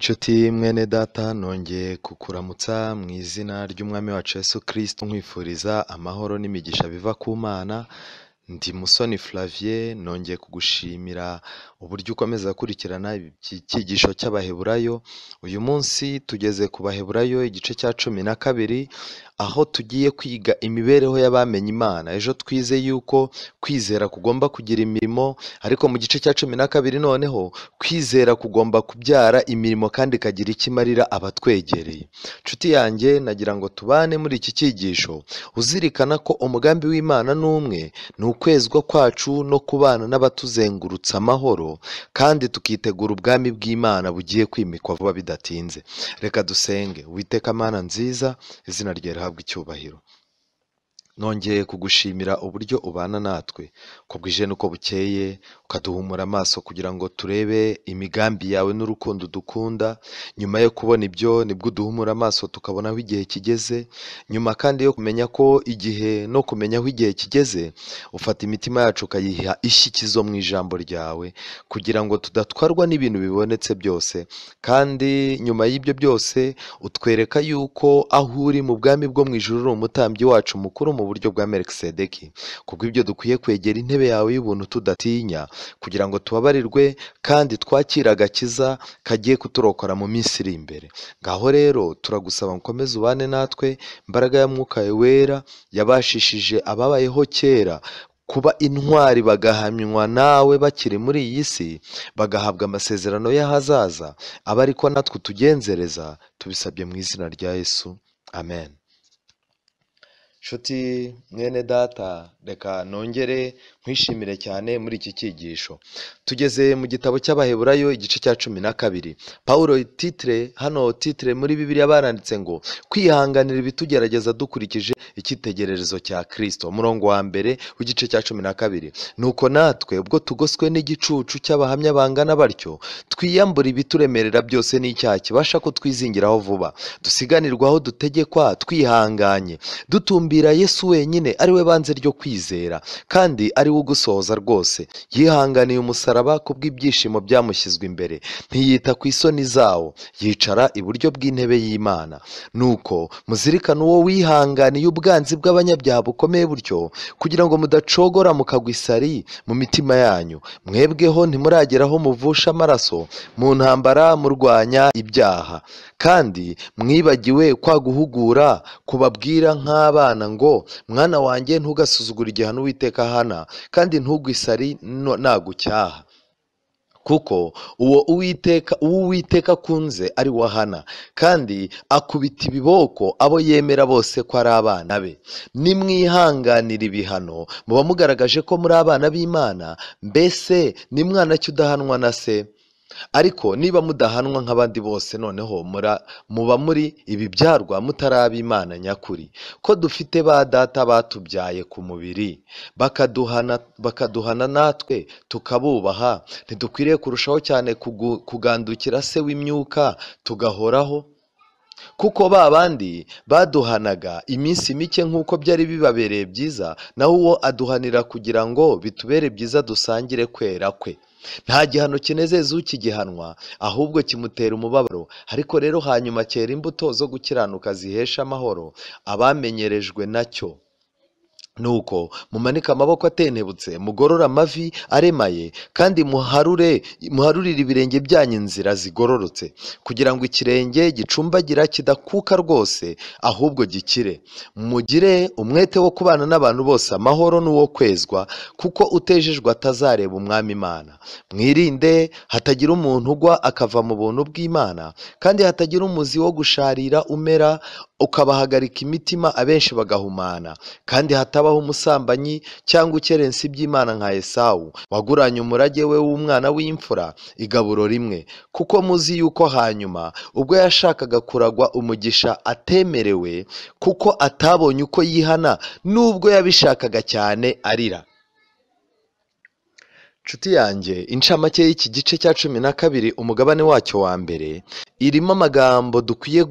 Nshuti mwene data nongeye kukuramutsa mu izina ry'umwami wacu Yesu Kristo nkwifuriza amahoro n'imigisha biva ku Mana. Ndi MUSONI Flavien, nongeye kugushimira uburyo ukomeza gukurikirana icyigisho cy'Abaheburayo. Uyu munsi tugeze ku Baheburayo igice cya 12, aho tugiye kwiga imibereho y'abamenye Imana. Ejo twize yuko kwizera kugomba kugira imirimo, ariko mu gice cya 12 noneho kwizera kugomba kubyara imirimo kandi kagira ikimarira abatwegereye. Nshuti yanjye, nagira ngo tubane muri iki cyigisho uzirikana ko umugambi w'Imana n'umwe, ni ukwezwa kwacu no kubana n'abatuzengurutsa amahoro, kandi tukitegura ubwami bw'Imana bugiye kwimikwa vuba bidatinze. Reka dusenge. Uwiteka Mana nziza, izina rye rihabwe icyubahiro. Nongeye kugushimira uburyo ubana natwe, ko bwije nuko bukeye, ukaduhumura amaso kugira ngo turebe imigambi yawe n'urukundo dukunda. Nyuma yo kubona ibyo, nibwo uduhumura amaso tukabona aho igihe kigeze. Nyuma kandi yo kumenya ko igihe no kumenya aho igihe kigeze, ufata imitima yacu ukayiha ishyikizo mu ijambo ryawe, kugira ngo tudatwarwa n'ibintu bibonetse byose. Kandi nyuma y'ibyo byose utwereka yuko aho uri mu bwami bwo mu ijuru uri umutambyi wacu mukuru mu buryo bwa Melikisedeki. Kubw'ibyo dukwiye kwegera intebe yawe y'ubuntu tudatinya, kugira ngo tubabarirwe kandi twakire agakiza kagiye kuturokora mu minsi iri imbere. Ngaho rero turagusaba ukomeze ubane natwe. Imbaraga ya Mwuka wera yabashishije ababayeho kera kuba intwari bagahamywa nawe bakiri muri iyi si, bagahabwa amasezerano y'ahazaza, aba ariko natwe tugenzereza, tubisabye mu izina rya Yesu, amen. Nshuti mwene data, reka nongere nkwishimire cyane muri iki cyigisho. Tugeze mu gitabo cy'Abaheburayo igice cya 12. Paulo titire muri Bibiliya baranditse ngo kwihanganira ibitugerageza dukurikije icyitegererezo cya Kristo. Umurongo wa mbere w'igice cya 12. Nuko natwe ubwo tugoswe n'igicucu cy'abahamya bangana batyo, twiyambura ibituremerera byose n'icyaha kibasha kutwizingiraho vuba, dusiganirwaho dutegekwa twihanganye, dutumbira Yesu wenyine ari we banze ryo kwizera, kandi ari we ugusohoza rwose. Yihanganiye umusaraba kubw'ibyishimo byamushyizwe imbere, ntiyita ku isoni zawo, yicara iburyo bw'intebe y'Imana. Nuko muzirikane uwo wihanganiye ubwanzi bw'abanyabyaha bukomeye butyo, kugira ngo mudacogora mukagwa isari mu mitima yanyu. Mwebweho ntimurageraho muvusha amaraso mu ntambara murwanya ibyaha, kandi mwibagiwe kwa guhugura kubabwira nk'abana ngo, mwana wanjye ntugasuzugure igihano Uwiteka ahana, kandi ntugwe isari nagucyaha. Kuko uwo Uwiteka akunze ari we ahana, kandi akubita ibiboko abo yemera bose ko ari abana be. Nimwihanganira ibihano, muba mugaragaje ko muri abana b'Imana. Mbese ni mwana ki udahanwa na se? Ariko niba mudahanwa nk'abandi bose, noneho muba muri ibibyarwa mutari ab'Imana nyakuri. Ko dufite ba data batubyaye ku mubiri, bakaduhana natwe tukabubaha, ntidukwiriye kurushaho cyane kugandukira se w'imyuka tugahoraho? Kuko ba bandi baduhanaga iminsi mike nk'uko byari bibabereye byiza, naho uwo aduhanira kugira ngo bitubere byiza dusangire kwera kwe. Nta gihano kinezeza ukigihanwa, ahubwo kimutera umubabaro. Ariko rero hanyuma cyera imbuto zo gukiranuka zihesha amahoro abamenyerejwe nacyo. Nuko mumanike amaboko atentebutse, mugorore amavi aremaye, kandi muharurire ibirenge byanyu inzira zigororotse, kugira ngo ikirenge gicumbagira kidakuka rwose, ahubwo gikire. Mugire umwete wo kubana n'abantu bose amahoro n'uwo kwezwa, kuko utejejwe atazareba umwami Imana. Mwirinde hatagira umuntu ugwa akava mu buntu bw'Imana, kandi hatagira umuzi wo gusharira umera ukabahagarika imitima, abenshi bagahumana. Kandi hatabaho umusambanyi cyangwa ukerensa iby'Imana nka Esawu, waguranye umurage we w'umwana w'imfura igaburo rimwe. Kuko muzi yuko hanyuma, ubwo yashakaga kuragwa umugisha atemerewe, kuko atabonye uko yihana, nubwo yabishakaga cyane arira. Nshuti yanjye, incamake y'iki gice cya 12 umugabane wacyo wa mbere irimo amagambo dukwiye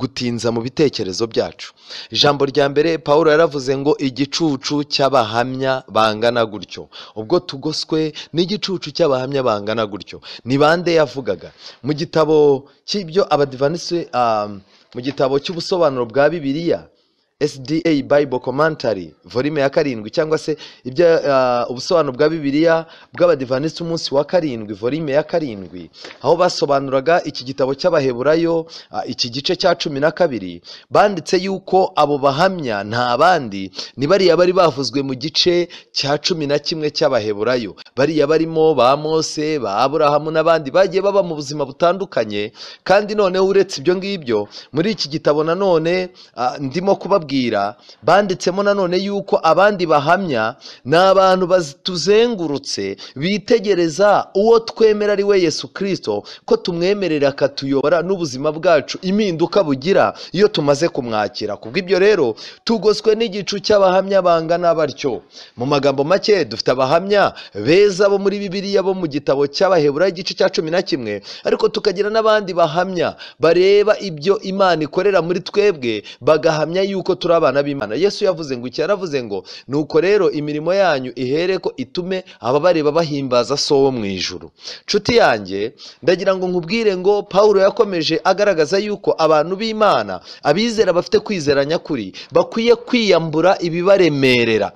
gutinza mu bitekerezo byacu. Ijambo rya mbere Pawulo yaravuze ngo igicucu cy'abahamya bangana gutyo. Ubwo tugoswe n'igicucu cy'abahamya bangana gutyo, ni bande yavugaga? Mu gitabo cy'ibyo abadivanisi, mu gitabo cy'ubusobanuro bwa Bibiliya SDA Bible Commentary volume ya 7 cyangwa se ibyo ubusobanuro bwa Bibiliya bw'abadivanisi umunsi wa 7 volume ya 7, aho basobanuraga iki gitabo cy'Abaheburayo iki gice cya 12, banditse yuko abo bahamya nta bandi ni bariya bari bavuzwe mu gice cya 11 cy'Abaheburayo, bariya barimo ba Mose, ba Aburahamu n'abandi bagiye baba mu buzima butandukanye. Kandi noneho uretse ibyo ngibyo, muri iki gitabo nanone ndimo kubabwira banditsemo nanone yuko abandi bahamya ni abantu bazituzengurutse bitegereza uwo twemera ari we Yesu Kristo, ko tumwemerera akatuyobora n'ubuzima bwacu impinduka bugira iyo tumaze kumwakira. Kubw'ibyo rero tugoswe n'igicu cy'abahamya bangana batyo. Mu magambo make, dufite abahamya beza bo muri Bibiliya bo mu gitabo cy'Abaheburayo igice cya 11, ariko tukagira n'abandi bahamya bareba ibyo Imana ikorera muri twebwe bagahamya yuko turi abana b'Imana. Yesu yavuze ngo iki? Yaravuze ngo nuko rero imirimo yanyu ihereko itume ababareba bahimbaza so wo mu ijuru. Nshuti yanjye, ndagira ngo nkubwire ngo Pawulo yakomeje agaragaza yuko abantu b'Imana, abizera bafite kwizera nyakuri, bakwiye kwiyambura ibibaremerera.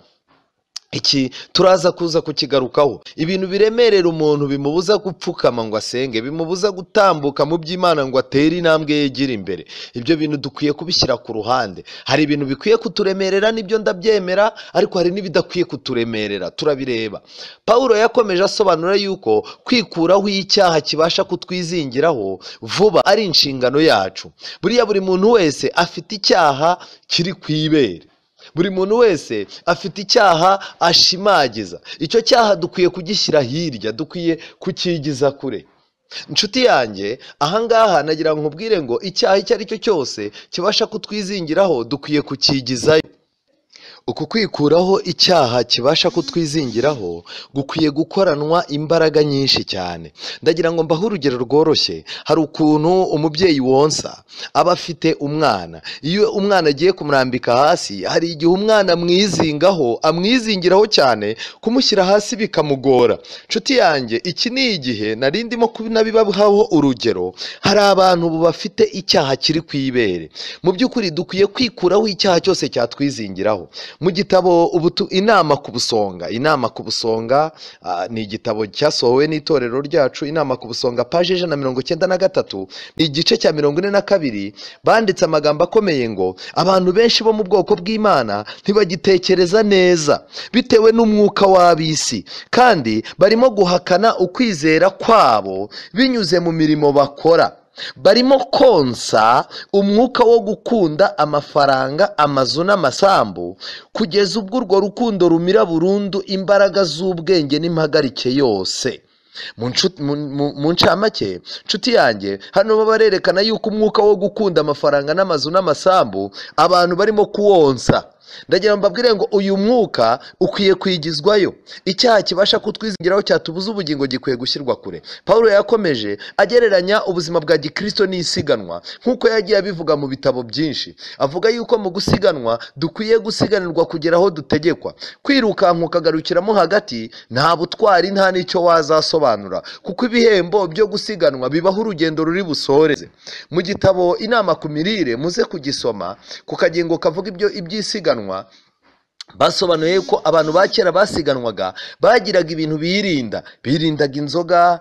Iki turaza kuza kukigarukaho. Ibintu biremerera umuntu bimubuza gupfukama ngo asenge, bimubuza gutambuka mu by'Imana ngo atere intambwe yegera imbere, ibyo bintu dukwiye kubishyira ku ruhande. Hari ibintu bikwiye kuturemerera, nibyo ndabyemera, ariko hari n'ibidakwiye kuturemerera, turabireba. Pawulo yakomeje asobanura yuko kwikuraho icyaha kibasha kutwizingiraho vuba ari inshingano yacu. Buriya buri muntu wese afite icyaha kiri ku ibere, buri muntu wese afite icyaha ashimagiza. Icyo cyaha dukwiye kugishyira hirya, dukwiye kukigiza kure. Nshuti yanjye, ahangaha nagira ngo nkubwire ngo icyaha icyo ari cyo cyose kibasha kutwizingiraho dukwiye kukigizayo. Uku kwikuraho icyaha kibasha kutwizingiraho gukwiye gukoranwa imbaraga nyinshi cyane. Ndagira ngo mbahe urugero rworoshye. Hari ukuntu umubyeyi wonsa aba afite umwana, iyo umwana agiye kumurambika hasi, hari igihe umwana amwizingiraho cyane, kumushyira hasi bikamugora. Nshuti yanjye, iki ni igihe nari ndimo kunabibaho urugero. Hari abantu bafite icyaha kiri ku ibere. Mu by'ukuri dukwiye kwikuraho icyaha cyose cyatwizingiraho. Mu gitabo inama ku busonga, inama ku busonga ni igitabo cyasohowe n'itorero ryacu, inama ku busonga paje 193, igice cya 42, banditse amagambo akomeye ngo abantu benshi bo mu bwoko bw'Imana ntibagitekereza neza bitewe n'umwuka w'ab'isi, kandi barimo guhakana ukwizera kwabo binyuze mu mirimo bakora. Barimo konsa umwuka wo gukunda amafaranga, amazu n'amasambu, kugeza ubwo urwo rukundo rumira burundu imbaraga z'ubwenge n'impagarike yose. Mu ncamake, nshuti yanjye, hano barerekana yuko umwuka wo gukunda amafaranga n'amazu n'amasambu abantu barimo kuwonsa. Ndagira ngo mbabwire ngo uyu mwuka ukwiye kwigizwayo. Icyaha kibasha kutwizingiraho cyatubuza ubugingo gikwiye gushyirwa kure. Pawulo yakomeje agereranya ubuzima bwa gikristo n'isiganwa, nk'uko yagiye abivuga mu bitabo byinshi. Avuga yuko mu gusiganwa dukwiye gusiganirwa kugera aho dutegekwa. Kwirukanka ukagarukiramo hagati nta butwari, nta n'icyo wazasobanura, kuko ibihembo byo gusiganwa bibaho urugendo ruri busoreze. Mu gitabo inama ku mirire, muze kugisoma, ku kagingo kavuga iby'isiganwa, basobanuye ko abantu ba kera basiganwaga bagiraga ibintu birindaga inzoga,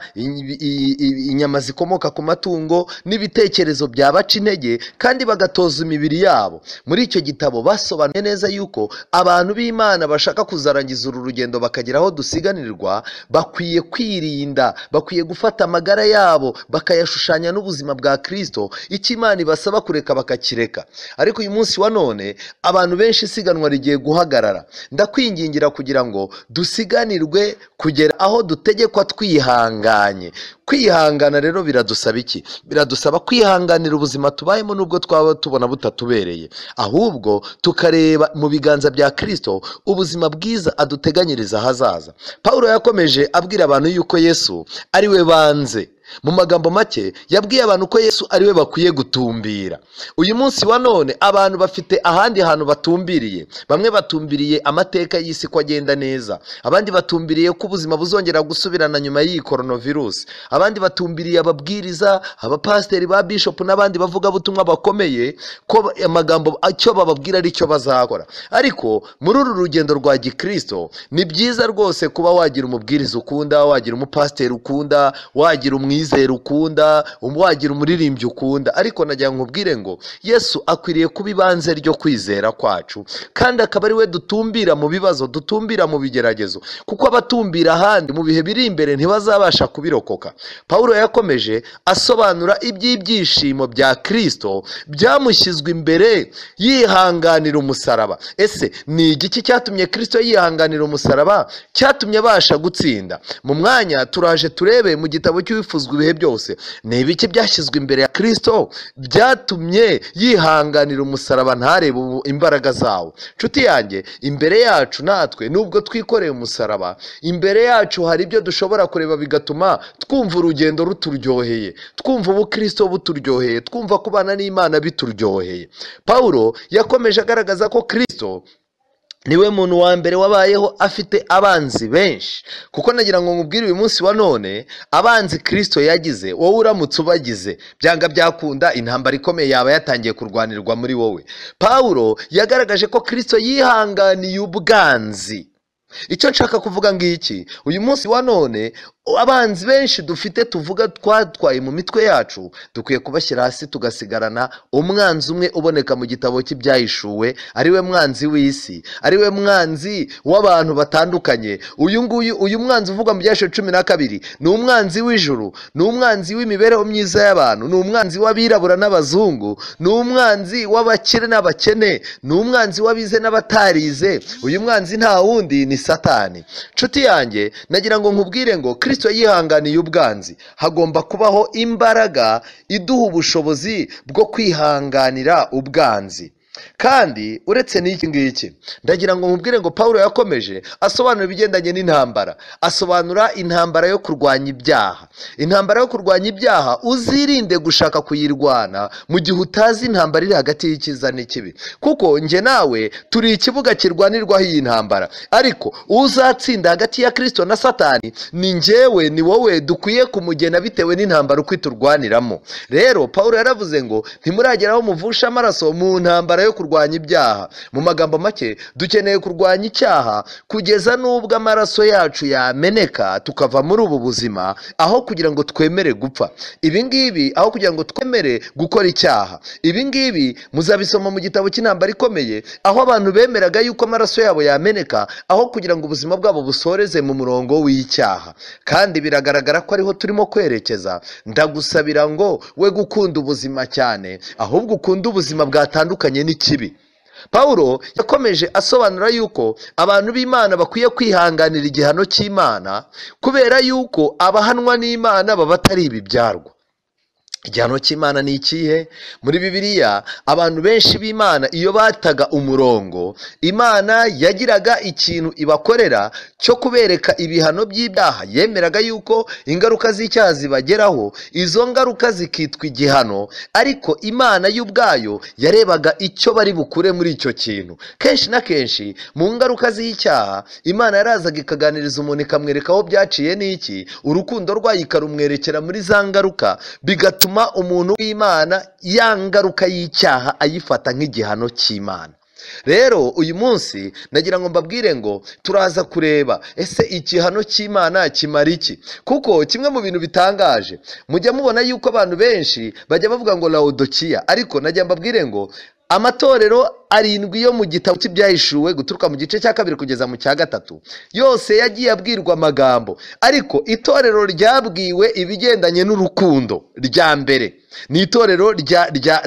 inyama zikomoka ku matungo n'ibitekerezo byabaca intege, kandi bagatoza imibiri yabo. Muri icyo gitabo basobanuye neza yuko abantu b'Imana bashaka kuzarangiza uru rugendo bakagera aho dusiganirwa, bakwiye kwirinda, bakwiye gufata amagara yabo bakayashushanya n'ubuzima bwa Kristo. Icyo Imana ibasaba kureka bakakireka. Ariko uyu munsi wa none abantu benshi isiganwa rigiye guhagarara. Ndakwingingira kugira ngo dusiganirwe kugera aho dutegekwa twihanganye, kwihangana rero biradusaba iki? Biradusaba kwihanganira ubuzima tubayemo nubwo twaba tubona butatubereye, ahubwo tukareba mu biganza bya Kristo ubuzima bwiza aduteganyiriza hazaza. Pawulo yakomeje abwira abantu yuko Yesu ari we banze. Mu magambo make yabwiye abantu ko Yesu ari we bakwiye gutumbira. Uyu munsi wa none abantu bafite ahandi hantu batumbiriye. Bamwe batumbiriye amateka y'isi ko agenda neza, abandi batumbiriye ko ubuzima buzongera gusubirana nyuma y'iyi coronavirus, abandi batumbiriye ababwiriza, abapasiteri ba bishop n'abandi bavuga butumwa bakomeye ko amagambo icyo bababwira ari cyo bazakora. Ariko muri uru rugendo rwa gikristo ni byiza rwose kuba wagira umubwiriza ukunda, wagira umupasiteri ukunda, wagira umwizera ukunda, wagira umuririmbyi ukunda. Ariko nagira nkubwire ngo Yesu akwiriye kuba ibanze ryo kwizera kwacu, kandi akaba ari we dutumbira mu bibazo, dutumbira mu bigeragezo, kuko abatumbira ahandi mu bihe biri imbere ntibazabasha kubirokoka. Pawulo yakomeje asobanura iby'ibyishimo bya Kristo byamushyizwe imbere yihanganira umusaraba. Ese ni igiki cyatumye Kristo yihanganira umusaraba cyatumye abasha gutsinda? Mu mwanya turaje turebe mu gitabo cy'Uwifuzwa ibihe byose, ni ibiki byashyizwe imbere ya Kristo byatumye yihanganira umusaraba ntarebe imbaraga zawo. Nshuti yanjye, imbere yacu natwe nubwo twikoreye umusaraba, imbere yacu hari ibyo dushobora kureba bigatuma twumva urugendo ruturyoheye, twumva ubukristo buturyoheye, twumva kubana n'Imana bituryoheye. Pawulo yakomeje agaragaza ko Kristo niwe muntu wa mbere wabayeho afite abanzi benshi, kuko nagira ngo nkubwire uyu munsi wa none abanzi Kristo yagize, wowe uramutse ubagize byanga byakunda intambara ikomeye yaba yatangiye kurwanirwa muri wowe. Pawulo yagaragaje ko Kristo yihanganiye ubwanzi. Icyo nshaka kuvuga ngiki, uyu munsi wa none abanzi benshi dufite tuvuga twatwaye mu mitwe yacu, dukwiye kubashyira hasi tugasigarana umwanzi umwe uboneka mu gitabo cy'Ibyahishuwe, ari we mwanzi w'isi, ari we mwanzi w'abantu batandukanye. Uyu mwanzi uvuga mu Byahishuwe 12 ni umwanzi w'ijuru, ni umwanzi w'imibereho myiza y'abantu, ni umwanzi w'abirabura n'abazungu, ni umwanzi w'abakire n'abakene, ni umwanzi w'abize n'abatarize. Uyu mwanzi nta wundi ni Satani. Nshuti yanjye, nagira ngo nkubwire ngo Kristo yihanganiye ubwanzi. Hagomba kubaho imbaraga iduha ubushobozi bwo kwihanganira ubwanzi. Kandi uretse n'iki ngiki, ndagira ngo nkubwire ngo Pawulo yakomeje asobanura ibigendanye n'intambara, asobanura intambara yo kurwanya ibyaha. Intambara yo kurwanya ibyaha uzirinde gushaka kuyirwana mu gihe utazi intambara iri hagati y'icyiza n'ikibi, kuko nge nawe turi ikibuga kirwanirwaho iyi ntambara. Ariko uzatsinda hagati ya Kristo na Satani ni njyewe, ni wowe dukwiye kumugena bitewe n'intambara uko iturwaniramo. Rero Pawulo yaravuze ngo ntimurageraho muvusha amaraso mu ntambara yo kurwanya ibyaha. Mu magambo make, dukeneye kurwanya icyaha kugeza n'ubwo amaraso yacu yameneka tukava muri ubu buzima, aho kugira ngo twemere gupfa. Ibi ngibi aho kugira ngo twemere gukora icyaha. Ibi ngibi muzabisoma mu gitabo cy'Intambara Ikomeye, aho abantu bemeraga yuko amaraso yabo yameneka aho kugira ngo ubuzima bwabo busoreze mu murongo w'icyaha. Kandi biragaragara ko ariho turimo kwerekeza. Ndagusabira ngo we gukunda ubuzima cyane, ahubwo ukunda ubuzima bwatandukanye n'ikibi. Pawulo yakomeje asobanura yuko abantu b'Imana bakwiye kwihanganira igihano cy'Imana, kubera yuko abahanwa n'Imana baba atari ibibyarwa. Igihano cy'Imana ni ikihe? Muri Bibiliya abantu benshi b'Imana iyo bataga umurongo, Imana yagiraga ikintu ibakorera cyo kubereka ibihano by'ibyaha. Yemeraga yuko ingaruka z'icyaha zibageraho, izo ngaruka zikitwa igihano, ariko Imana y'ubwayo yarebaga icyo bari bukure muri icyo kintu. Kenshi na kenshi mu ngaruka z'icyaha Imana yarazaga ikaganiriza umuntu ikamwereka aho byaciye n'iki, urukundo rwayo ikarumwerekera muri za ngaruka, bigatuma umuntu w'Imana ya ngaruka y'icyaha ayifata nk'igihano cy'Imana. Rero uyu munsi nagira ngo mbabwire ngo turaza kureba ese igihano cy'Imana kimara iki, kuko kimwe mu bintu bitangaje mujya mubona yuko abantu benshi bajya bavuga ngo Laodikiya, ariko nagira mbabwire ngo amatorero arindwi yo mu gitabo cy'ibyahishuwe guturuka mu gice cya 2 kugeza mu cya 3 yose yagiye abwirwa amagambo, ariko itorero ryabwiwe ibigendanye n'urukundo rya mbere ni itorero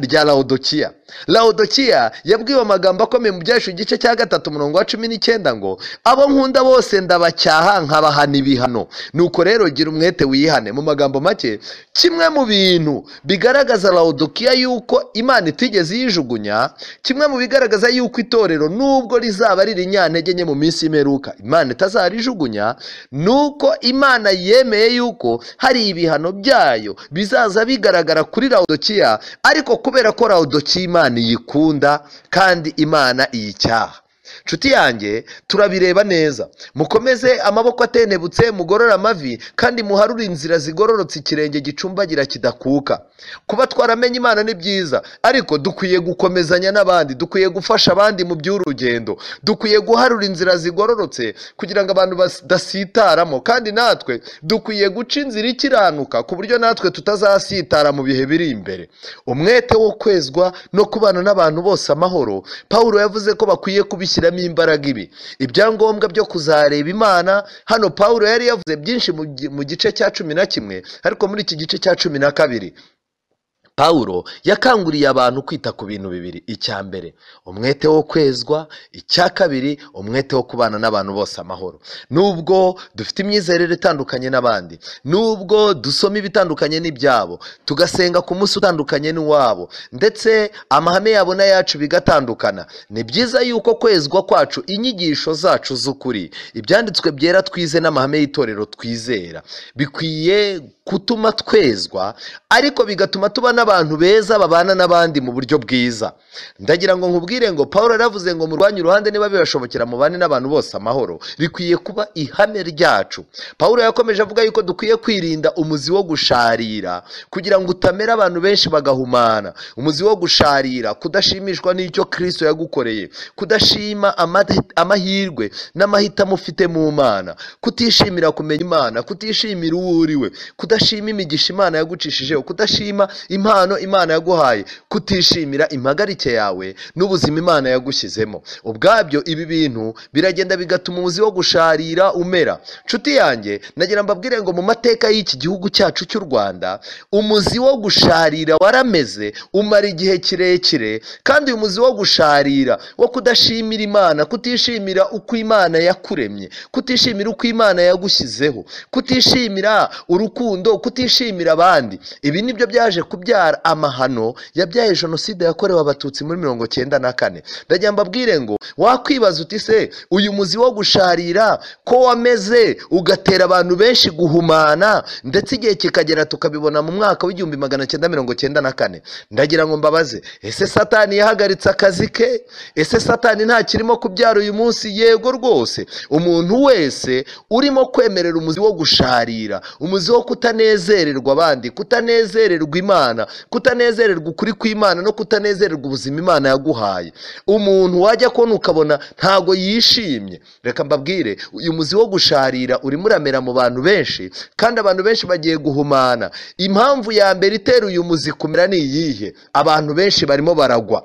rya Laodikiya. Laodikiya yabwiwe amagambo akomeye mu byahishuwe igice cya 3 umurongo wa 19 ngo abo nkunda bose ndabacyaha nkabahana ibihano, nuko rero gira umwete wihane. Mu magambo make, kimwe mu bintu bigaragaza Laodikiya yuko Imana itigeze yijugunya, kimwe mu bigaragaza yuko itorero nubwo rizaba riri nyantege nke mu minsi y'imperuka Imana itazarijugunya, nuko Imana yemeye yuko hari ibihano byayo bizaza bigaragara kuri Laodikiya, ariko kubera ko Laodikiya Imana iyikunda kandi Imana iyicyaha. Nshuti yanjye, turabireba neza. Mukomeze amaboko atenebutse, mugorora amavi, kandi muharure inzira zigororotse, ikirenge gicumbagira kidakuka. Kuba twaramenye Imana ni byiza, ariko dukwiye gukomezanya n'abandi, dukwiye gufasha abandi mu by'urugendo, dukwiye guharura inzira zigororotse kugira ngo abantu badasitaramo, kandi natwe dukwiye guca inzira ikiranuka ku buryo natwe tutazasitara mu bihe biri imbere. Umwete wo kwezwa no kubana n'abantu bose amahoro, Pawulo yavuze ko bakwiye kubishyiramo imbaraga ibyangombwa byo kuzareba Imana. Hano Pawulo yari yavuze byinshi mu gice cya 11, ariko muri iki gice cya 12 Pawulo yakanguriye abantu kwita ku bintu bibiri: icya mbere umwete wo kwezwa, icya kabiri umwete wo kubana n'abantu bose amahoro. Nubwo dufite imyizerere itandukanye n'abandi, nubwo dusoma ibitandukanye n'ibyabo, tugasenga ku munsi utandukanye n'uwabo, ndetse amahame yabo n'ayacu bigatandukana, ni byiza yuko kwezwa kwacu, inyigisho zacu z'ukuri, ibyanditswe byera twize n'amahame y'itorero twizera, bikwiye kutuma twezwa, ariko bigatuma tuba n'abantu beza babana n'abandi mu buryo bwiza. Ndagira ngo nkubwire ngo Pawulo yaravuze ngo murwanye uruhande niba bibashobokera mubane n'abantu bose amahoro, bikwiye kuba ihame ryacu. Pawulo yakomeje avuga yuko dukwiye kwirinda umuzi wo gusharira kugira ngo utamera abantu benshi bagahumana. Umuzi wo gusharira, kudashimishwa n'icyo Kristo yagukoreye, kudashima amahirwe n'amahitamo ufite mu Mana, kutishimira kumenya Imana, kutishimira uwo uriwe, kudashima imigisha Imana yagucishijeho, kudashima impano Imana yaguhaye, kutishimira impagarike yawe n'ubuzima Imana yagushyizemo. Ubwabyo ibi bintu biragenda bigatuma umuzi wo gusharira umera. Nshuti yanjye, nagira mbabwire ngo mu mateka y'iki gihugu cyacu cy'u Rwanda, umuzi wo gusharira warameze umara igihe kirekire, kandi uyu muzi wo gusharira, wo kudashimira Imana, kutishimira uko Imana yakuremye, kutishimira uko Imana yagushyizeho, kutishimira urukundo, kutishimira abandi, ibi nibyo byaje kubyara amahano yabyaye jenoside yakorewe abatutsi muri 1994. Ndagira mbabwire ngo wakwibaza uti se uyu muzi wo gusharira ko wameze ugatera abantu benshi guhumana, ndetse igihe kikagera tukabibona mu mwaka w'1994. Ndagira ngo mbabaze, ese Satani yahagaritse akazi ke? Ese Satani nta kirimo kubyara uyu munsi? Yego rwose. Umuntu wese urimo kwemerera umuzi wo gusharira, umuzi wo kutanezererwa abandi, kutanezererwa Imana, kutanezererwa ukuri kw'Imana, no kutanezererwa ubuzima Imana yaguhaye, umuntu wajya kubona ukabona ntago yishimye. Reka mbabwire, uyu muzi wo gusharira urimo uramera mu bantu benshi, kandi abantu benshi bagiye guhumana. Impamvu ya mbere itera uyu muzi kumera ni iyihe? Abantu benshi barimo baragwa.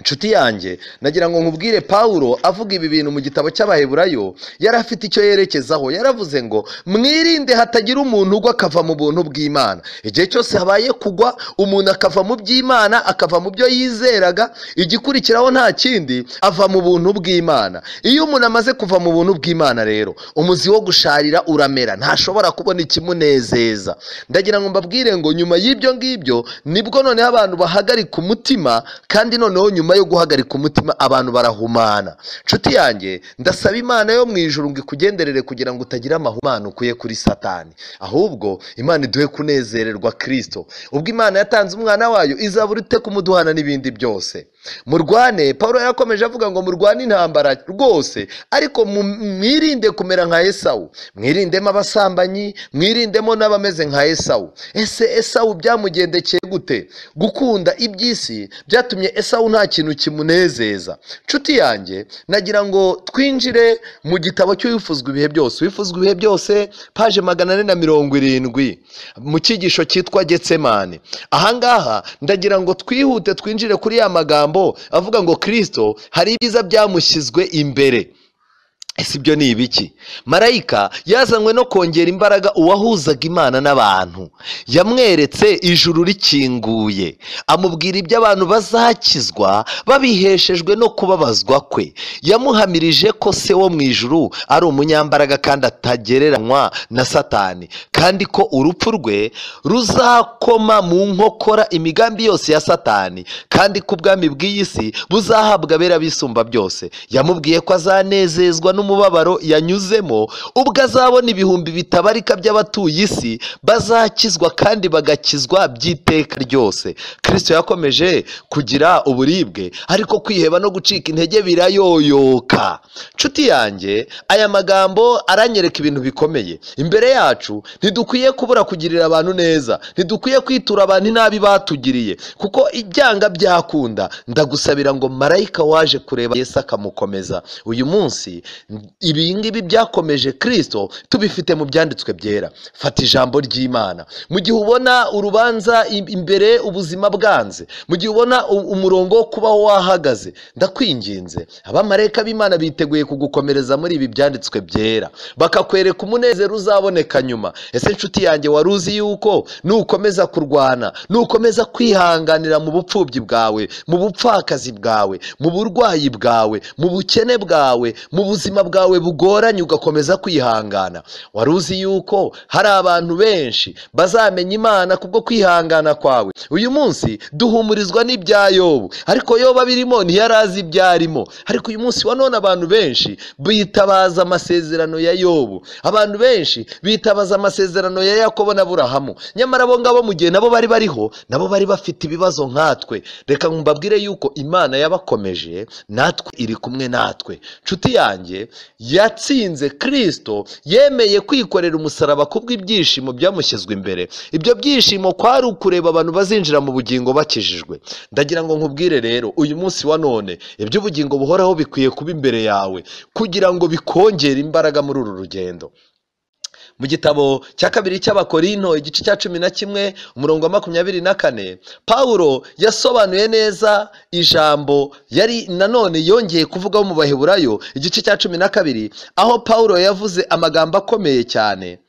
Nshuti yanjye, nagira ngo nkubwire, Pawulo avuga ibi bintu mu gitabo cy'Abaheburayo yari afite icyo yerekezaho. Yaravuze ngo mwirinde hatagira umuntu ugwa akava mu buntu bw'Imana. Igihe cyose habaye kugwa umuntu akava mu by'Imana, akava mu byo yizeraga, igikurikiraho nta kindi, ava mu buntu bw'Imana. Iyo umuntu amaze kuva mu buntu bw'Imana rero, umuzi wo gusharira uramera, ntashobora kubona ikimunezeza. Ndagira ngo mbabwire ngo nyuma y'ibyo ngibyo nibwo noneho abantu bahagarika umutima, kandi noneho nyuma yo guhagarika umutima abantu barahumana. Nshuti yanjye, ndasaba Imana yo mu ijuru ngo ikugenderere kugira ngo utagira amahumano ukuye kuri Satani, ahubwo Imana iduhe kunezererwa Kristo. Ubwo Imana yatanze umwana wayo, izabura ite kumuduhana n'ibindi byose. murwane. Pawulo yarakomeje avuga ngo murwane intambara rwose, ariko mwirinde kumera nka Esawu, mwirindemo abasambanyi, mwirindemo n'abameze nka Esawu. Ese Esawu byamugendekeye gute? Gukunda iby'isi byatumye Esawu nta kintu kimunezeza. Nshuti yanjye, nagira ngo twinjire mu gitabo cy'uwifuzwa ibihe byose. Uwifuzwa ibihe byose, paje 470, mu cyigisho cyitwa Getsemane. Ahangaha ndagira ngo twihute twinjire kuri ya magambo avuga ngo Kristo hari ibyiza byamushyizwe imbere. Ese ibyo ni ibiki? Marayika yazanywe no kongera imbaraga uwahuzaga Imana n'abantu. Yamweretse ijuru rikinguye, amubwira ibyo abantu bazakizwa babiheshejwe no kubabazwa kwe. Yamuhamirije ko se wo mu ijuru ari umunyambaraga kandi atagereranywa na Satani, kandi ko urupfu rwe ruzakoma mu nkokora imigambi yose ya Satani, kandi ko ubwami bw'iyi si buzahabwa abera bisumba byose. Yamubwiye ko azanezezwa n'umubabaro yanyuzemo ubwo azabona ibihumbi bitabarika by'abatuye isi bazakizwa kandi bagakizwa by'iteka ryose. Kristo yakomeje kugira uburibwe, ariko kwiheba no gucika intege birayoyoka. Nshuti yanjye, aya magambo aranyereka ibintu bikomeye. Imbere yacu ntidukwiye kubura kugirira abantu neza, ntidukwiye kwitura abantu inabi batugiriye, kuko ibyanga byakunda. Ndagusabira ngo marayika waje kureba Yesu akamukomeza, uyu munsi ibi ngibi byakomeje Kristo tubifite mu byanditswe byera. Fata ijambo ry'Imana. Mu gihe ubona urubanza imbere ubuzima bwanze, mu gihe ubona umurongo wo kubaho wahagaze, ndakwinginze, abamarayika b'Imana biteguye kugukomereza muri ibi byanditswe byera, bakakwereka umunezero uzaboneka nyuma. Ese nshuti yanjye, wari uzi yuko nukomeza kurwana, nukomeza kwihanganira mu bupfubyi bwawe, mu bupfakazi bwawe, mu burwayi bwawe, mu bukene bwawe, mu buzima bwawe bugoranye, ugakomeza kwihangana, wari uzi yuko hari abantu benshi bazamenya Imana kubwo kwihangana kwawe? Uyu munsi duhumurizwa n'ibya Yobu, ariko Yobu abirimo ntiyarazi ibyarimo. Ariko uyu munsi wa none abantu benshi bitabaza amasezerano ya Yobu, abantu benshi bitabaza amasezerano ya Yakobo na Aburahamu. Nyamara abo ngabo mu gihe nabo bari bariho, nabo bari bafite ibibazo nkatwe. Reka mbabwire yuko Imana yabakomeje, natwe iri kumwe natwe. Nshuti yanjye, yatsinze. Kristo yemeye kwikorera umusaraba kubw'ibyishimo byamushyizwe imbere. Ibyo byishimo kwari ukureba abantu bazinjira mu bugingo bakijijwe. Ndagira ngo nkubwire rero, uyu munsi wa none iby'ubugingo buhoraho bikwiye kuba imbere yawe kugira ngo bikongere imbaraga muri uru rugendo. Mu gitabo cya kabiri cy'Abakorinto igice cya 11 umurongo wa 24, Pawulo yasobanuye neza ijambo yari nanone yongeye kuvugaho mu Baheburayo igice cya 12, aho Pawulo yavuze amagambo akomeye cyane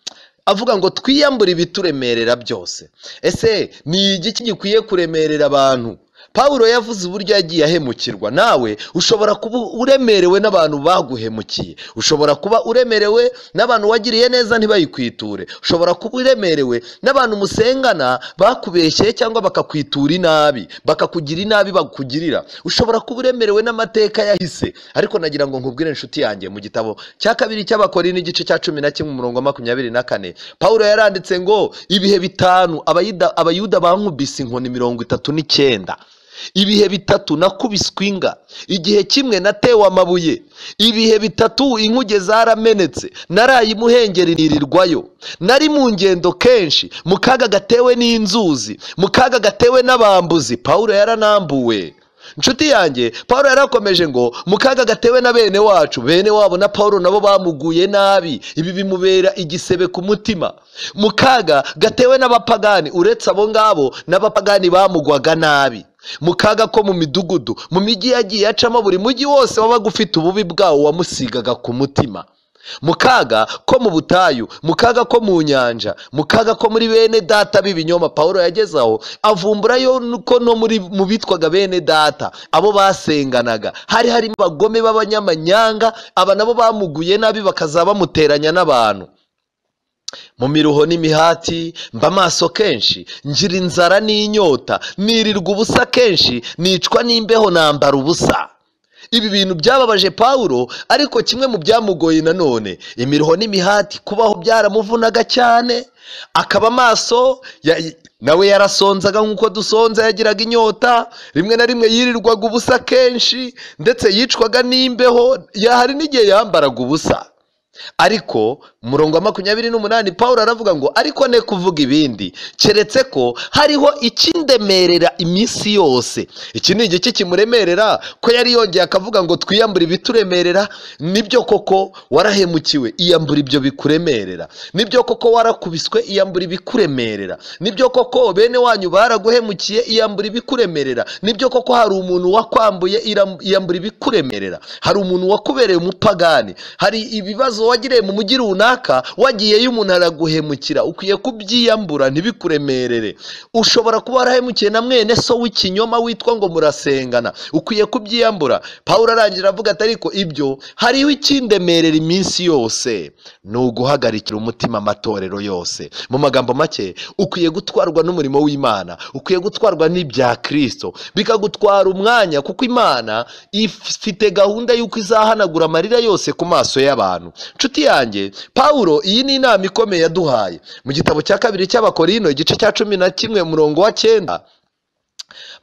avuga ngo twiyambure ibituremerera byose. Ese ni igiki gikwiye kuremerera abantu? Pawulo yavuze uburyo yagiye ahemukirwa. Nawe ushobora kuba uremerewe n'abantu baguhemukiye, ushobora kuba uremerewe n'abantu wagiriye neza ntibayikwiture, ushobora kuba uremerewe n'abantu musengana bakubeshye cyangwa bakakwitura inabi, bakakugira inabi bakugirira, ushobora kuba uremerewe n'amateka yahise. Ariko nagira ngo nkubwire nshuti yanjye, mu gitabo cya kabiri cy'Abakorinto igice cya 11 umurongo wa 24, Pawulo yaranditse ngo ibihe bitanu abayuda bankubise inkoni 39, ibihe bitatu nakubiswe inga, igihe kimwe natewe amabuye, ibihe bitatu inkuge zaramenetse, naraye imuhengeri nirirwayo, nari mu ngendo kenshi, mu kaga gatewe n'inzuzi, mu kaga gatewe n'abambuzi. Pawulo yaranambuwe. Nshuti yanjye, Pawulo yarakomeje ngo mu kaga gatewe na bene wacu, bene wabo na Pawulo nabo bamuguye nabi, ibi bimubera igisebe ku mutima. Mu kaga gatewe n'abapagani, uretse abo ngabo n'abapagani bamugwaga nabi. Mu kaga ko mu midugudu, mu mijyi yagiye acamo, buri mujyi wose wabaga ufite ububi bwawo wamusigaga ku mutima. Mu kaga ko mu butayu, mu kaga ko mu nyanja, mu kaga ko muri bene data b'ibinyoma, Pawulo yagezaho avumburayo ko no mu bitwaga bene data, abo basenganaga, hari harimo abagome b'abanyamanyanga, aba nabo bamuguye nabi bakaza bamuteranya n'abantu. Mu miruho n'imihati mba maso kenshi, ngira inzara n'inyota, nirirwa ubusa kenshi, nicwa n'imbeho nambara ubusa. ibi bintu byababaje Pawulo, ariko kimwe mu byamugoye nanone imiruho n'imihati kubaho byaramuvunaga cyane, akaba amaso nawe yarasonzaga nk'uko dusonza, yagiraga inyota, rimwe na rimwe yirirwaga ubusa kenshi, ndetse yicwaga n'imbeho, hari n'igihe yambaraga ubusa. Ariko murongo wa 28 Pawulo aravuga ngo ariko ne kuvuga ibindi keretse ko hariho ikindemerera iminsi yose. Iki ni igice kimuremerera ko yari yongeye akavuga ngo twiyambure ibituremerera. Nibyo koko warahemukiwe, iyambura ibyo bikuremerera. Nibyo koko warakubiswe, iyambura ibikuremerera. Nibyo koko bene wanyu baraguhemukiye, iyambura ibikuremerera. Nibyo koko hari umuntu wakwambuye, iyambura ibikuremerera. Hari umuntu wakubereye umupagani, hari ibibazo wagiriye mu mujyi runaka, wagiyeyo umuntu araguhemukira, ukwiye kubyiyambura ntibikuremerere. Ushobora kuba warahemukiye na mwene so w'ikinyoma witwa ngo murasengana, ukwiye kubyiyambura. Pawulo arangira avuga ati ariko ibyo hariho ikindemerera iminsi yose, ni uguhagarikira umutima amatorero yose. Mu magambo make, ukwiye gutwarwa n'umurimo w'Imana, ukwiye gutwarwa n'ibya Kristo, bikagutwara umwanya, kuko Imana ifite gahunda y'uko izahanagura amarira yose ku maso y'abantu. Nshuti yanjye, Pawulo iyi ni inama ikomeye yaduhaye mu gitabo cya 2 cy'Abakorino igice cya 11 murongo wa 9.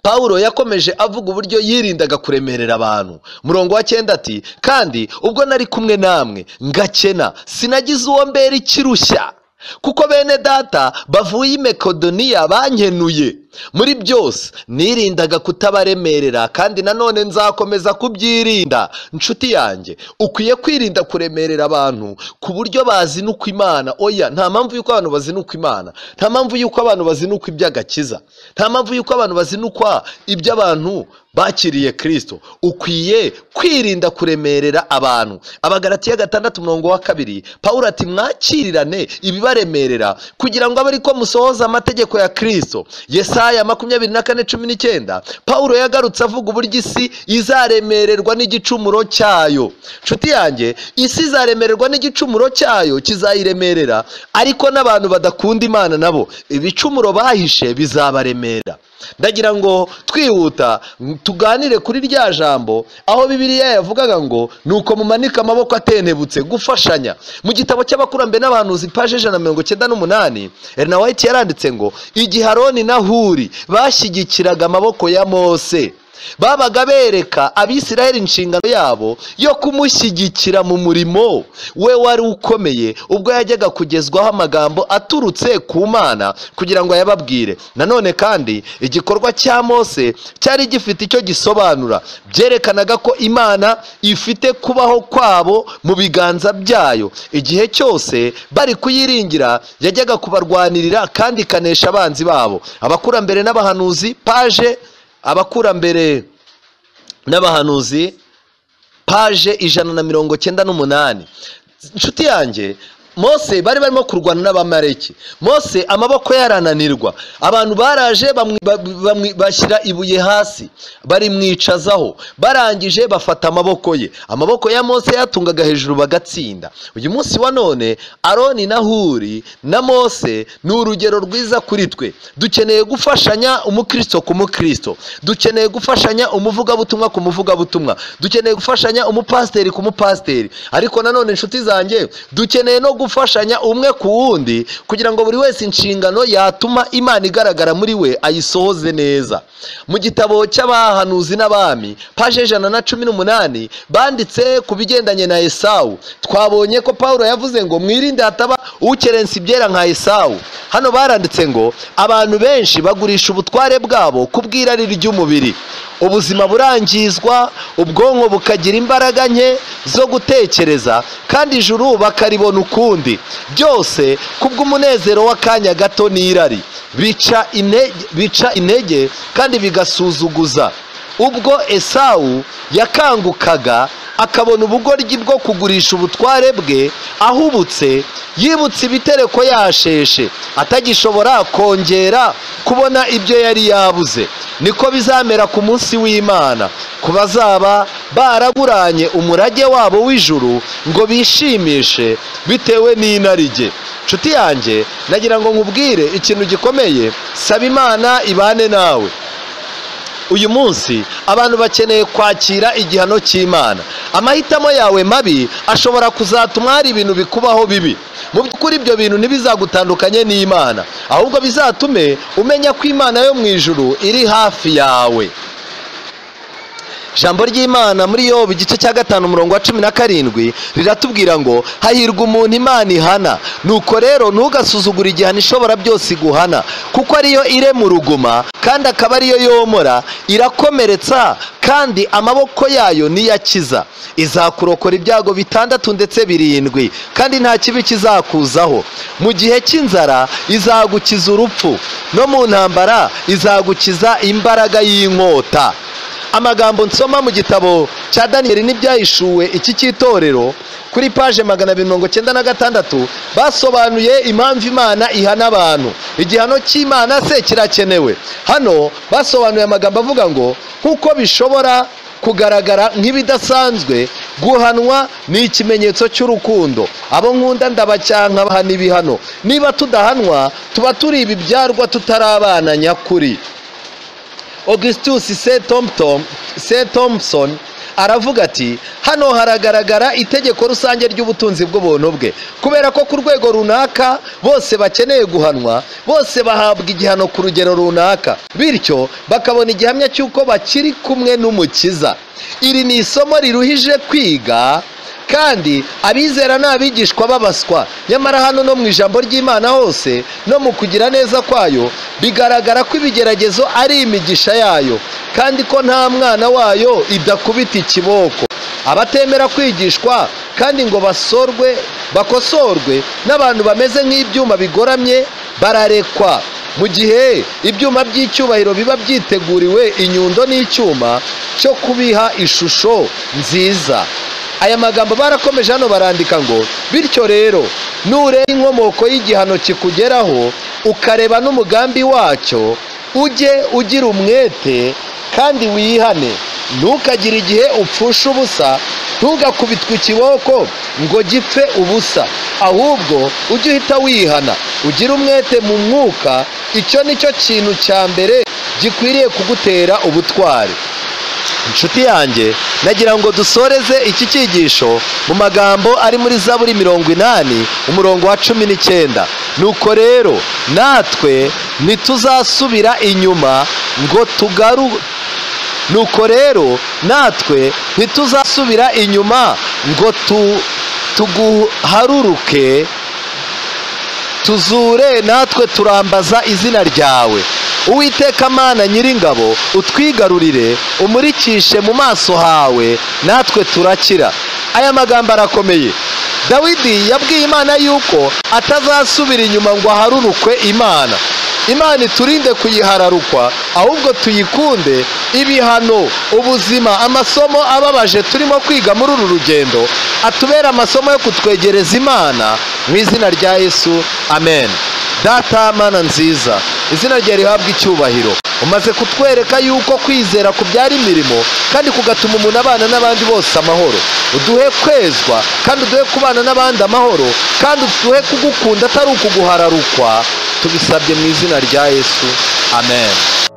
Pawulo yakomeje avuga uburyo yirindaga kuremerera abantu. Murongo wa 9 ati, kandi ubwo nari kumwe namwe ngakena, sinagize uwo mbere ikirushya, kuko bene data bavuye i Makedoniya bankenuye. Muri byose nirindaga kutabaremerera, kandi nanone nzakomeza kubyirinda. Nshuti yanjye, ukwiye kwirinda kuremerera abantu ku buryo bazinuka Imana. Oya, nta mpamvu yuko abantu bazinuka Imana, nta mpamvu yuko abantu bazinuka iby'agakiza, nta mpamvu yuko abantu bazinukwa iby'abantu bakiriye Kristo. Ukwiye kwirinda kuremerera abantu. Abagalatiya 6:2 Pawulo ati, mwakirirane ibibaremerera kugira ngo abe ariko musohoza amategeko ya Kristo. Yesaya 24:19 Pawulo yagarutse avuga uburyo isi izaremererwa n'igicumuro cyayo. Nshuti yanjye, isi izaremererwa n'igicumuro cyayo, kizayiremerera, ariko n'abantu badakunda Imana nabo ibicumuro bahishe bizabaremera. Ndagira ngo twihuta tuganire kuri rya jambo aho Bibiliya yavugaga ngo nuko mumanika amaboko atentebutse gufashanya. Mu gitabo cy'Abakurambere n'Abahanuzi page 198 Ellen White yaranditse ngo igihe Aroni na Huri bashyigikiraga amaboko ya Mose, babaga bereka Abisirayeli inshingano yabo yo kumushyigikira mu murimo we wari ukomeye, ubwo yajyaga kugezwaho amagambo aturutse ku Mana kugira ngo ayababwire. Nanone kandi igikorwa cya Mose cyari gifite icyo gisobanura, byerekanaga ko Imana ifite kubaho kwabo mu biganza byayo. Igihe cyose bari kuyiringira, yajyaga kubarwanirira kandi ikanesha abanzi babo. Abakurambere n'Abahanuzi page Abakurambere n'Abahanuzi page 198. Nshuti yanjye, Mose bari barimo kurwana n'Abamaleki. Mose amaboko yarananirwa, abantu baraje bashyira ibuye hasi, bari mwicazaho, barangije bafata amaboko ye. Amaboko ya Mose yatungaga hejuru bagatsinda. Uyu munsi wa none Aroni na Huri na Mose ni urugero rwiza kuri twe. Dukeneye gufashanya umukristo ku mukristo, dukeneye gufashanya umuvugabutumwa ku muvugabutumwa, dukeneye gufashanya umupasiteri ku mupasiteri. Ariko nanone nshuti zanjye, dukeneye no gufashanya umwe ku wundi kugira ngo buri wese inshingano yatuma Imana igaragara muri we ayisohoze neza. Mu gitabo cy'Abahanuzi n'Abami page 118 banditse ku bigendanye na Esawu. Twabonye ko Pawulo yavuze ngo mwirinde hataba ukerensa ibyera nka Esawu. Hano baranditse ngo abantu benshi bagurisha ubutware bwabo kubw'irari ry'umubiri, ubuzima burangizwa, ubwonko bukagira imbaraga nke zo gutekereza, kandi ijuru bakaribona ukundi, byose kubw'umunezero w'akanya gato n'irari. Bica intege kandi bigasuzuguza. Ubwo Esawu yakangukaga akabona ubugoryi bwo kugurisha ubutware bwe, ahubutse yibutse ibitereko yasheshe, atagishobora kongera kubona ibyo yari yabuze. Niko bizamera ku munsi w'Imana, ku bazaba baraguranye umurage wabo w'ijuru ngo bishimishe bitewe n'inarijye. Nshuti yanjye, nagira ngo nkubwire ikintu gikomeye, saba Imana ibane nawe. uyu munsi abantu bakeneye kwakira igihano cy'Imana. Amahitamo yawe mabi ashobora kuzatuma hari ibintu bikubaho bibi. Mu by'ukuri ibyo bintu ntibizagutandukanye n'Imana, ahubwo bizatume umenya ko Imana yo mu ijuru iri hafi yawe. Ijambo ry'Imana muri Yobu igice cya 5:17 riratubwira ngo hahirwa umuntu Imana ihana. Nuko rero ntugasuzugure igihano ishobora byose iguhana, kuko ariyo irema uruguma kandi akaba ariyo yomora, irakomeretsa kandi amaboko yayo niyakiza. Izakurokora ibyago 6 ndetse 7, kandi nta kibi kizakuzaho. Mu gihe cy'inzara izagukiza urupfu, no mu ntambara izagukiza imbaraga y'inkota. Amagambo nsoma mu gitabo cya Daniyeli n'ibyahishuwe iki cy'itorero kuri page 296 basobanuye impamvu Imana ihana abantu. Igihano cy'Imana se kirakenewe. Hano basobanuye amagambo avuga ngo nkuko bishobora kugaragara nk'ibidasanzwe, guhanwa ni ikimenyetso cy'urukundo. Abo nkunda ndabacyanka bahana ibihano. Niba tudahanwa tuba turi ibibyarwa tutarabana nyakuri. Augustus C. Thompson aravuga ati hano haragaragara itegeko rusange ry'ubutunzi bw'ubuntu bwe, kubera ko ku rwego runaka bose bakeneye guhanwa, bose bahabwa igihano ku rugero runaka, bityo bakabona igihamya cy'uko bakiri kumwe n'Umukiza. Iri ni isomo riruhije kwiga, kandi abizera n'abigishwa babaswa. Nyamara hano no mu ijambo ry'Imana hose no mu kugira neza kwayo bigaragara ko ibigeragezo ari imigisha yayo, kandi ko nta mwana wayo idakubita ikiboko. Abatemera kwigishwa kandi ngo bakosorwe n'abantu bameze nk'ibyuma bigoramye bararekwa, mu gihe ibyuma by'icyubahiro biba byiteguriwe inyundo n'icyuma cyo kubiha ishusho nziza. Aya magambo barakomeje hano barandika ngo bityo rero nureba inkomoko y'igihano kikugeraho ukareba n'umugambi wacyo, ujye ugira umwete kandi wihane. Ntukagire igihe upfusha ubusa, ntugakubitwe ikiboko ngo gipfe ubusa, ahubwo ujye uhita wihana, ugire umwete mu mwuka. Icyo nicyo kintu cya mbere gikwiriye kugutera ubutwari. Inshuti yanjye, nagira ngo dusoreze iki cyigisho mu magambo ari muri Zaburi 80 umurongo wa 19. Nuko rero natwe ntituzasubira inyuma ngo tuguharuruke, tuzure natwe turambaza izina ryawe. Uwiteka Mana Nyiringabo, utwigarurire, umurikishe mu maso hawe, natwe turakira. Aya magambo arakomeye. Dawidi yabwiye Imana yuko atazasubira inyuma ngo aharurukwe Imana. Imana iturinde kuyihararukwa, ahubwo tuyikunde. Ibihano, ubuzima, amasomo ababaje turimo kwiga muri uru rugendo atubera amasomo yo kutwegereza Imana, mu izina rya Yesu, amen. Data Mana nziza, izina ryawe rihabwa icyubahiro. Umaze kutwereka yuko kwizera kubyara imirimo, kandi kugatuma umuntu abana n'abandi bose amahoro. Uduhe kwezwa kandi uduhe kubana n'abandi amahoro, kandi uduhe kugukunda atari ukuguhararukwa. Tubisabye mu izina rya Yesu, amen.